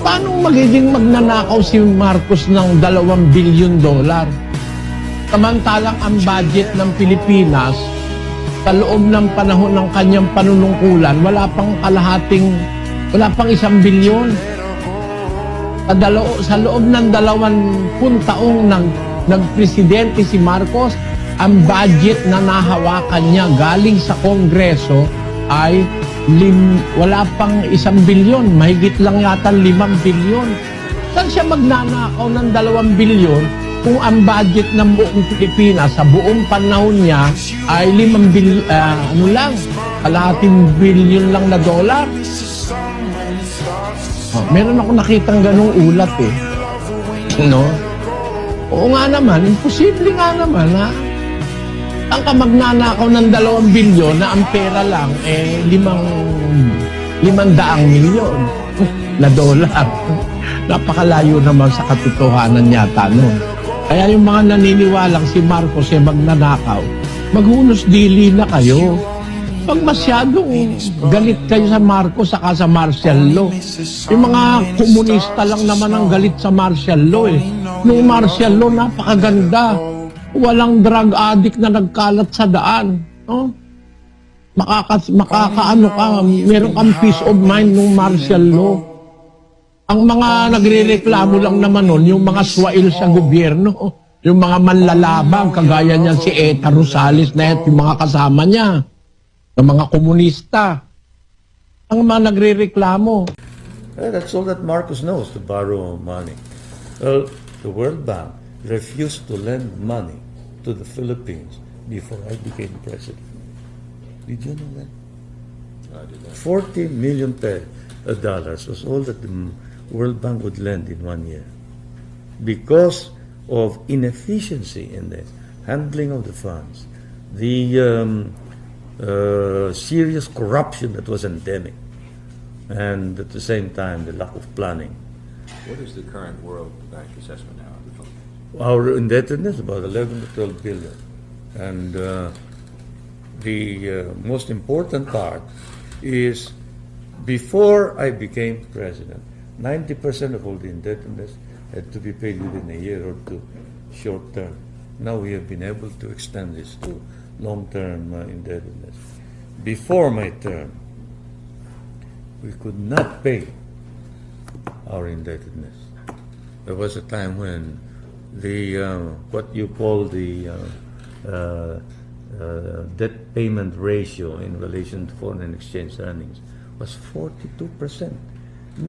Paano magiging magnanakaw si Marcos ng $2 billion? Samantalang ang budget ng Pilipinas sa loob ng panahon ng kanyang panunungkulan, wala pang $1 bilyon. Sa loob ng 20 taong nagpresidente si Marcos, ang budget na nahawakan niya galing sa Kongreso ay wala pang $1 bilyon, mahigit lang yata 5 bilyon. Saan siya magnanakaw ng 2 bilyon kung ang budget ng buong Pilipinas sa buong panahon niya ay 5 bilyon, bilyon lang na dollar? Meron ako nakitang ganung ulat eh. No? Oo nga naman, imposible nga naman ha. Ang ka magnanakaw ng 2 bilyon na ang pera lang eh 500 milyon na dollar. Napakalayo naman sa katotohanan yata no. Kaya yung mga naniniwalang si Marcos eh magnanakaw, maghunos dili na kayo. Pag masyadong galit kayo sa Marcos saka sa martial law, yung mga komunista lang naman ang galit sa martial law eh. Nung martial law, napakaganda. Walang drug addict na nagkalat sa daan. No? Makakaano ka, meron kang peace of mind nung martial law. Ang mga nagre-reklamo lang naman nun, yung mga swail sa gobyerno, yung mga manlalabang, kagaya niya si Eta Rosales na yung mga kasama niya, ng mga komunista. Ang mga nagre-reklamo. That's all that Marcos knows, to borrow money. Well, the World Bank refused to lend money to the Philippines before I became president. Did you know that? I did that. $40 million dollars was all that the World Bank would lend in 1 year because of inefficiency in the handling of the funds, the serious corruption that was endemic, and at the same time the lack of planning. What is the current World Bank assessment now of the Philippines? Our indebtedness about 11 to 12 billion, and the most important part is before I became president, 90% of all the indebtedness had to be paid within a year or two, short term. Now we have been able to extend this to long-term indebtedness. Before my term, we could not pay our indebtedness. There was a time when the what you call the debt payment ratio in relation to foreign exchange earnings was 42%.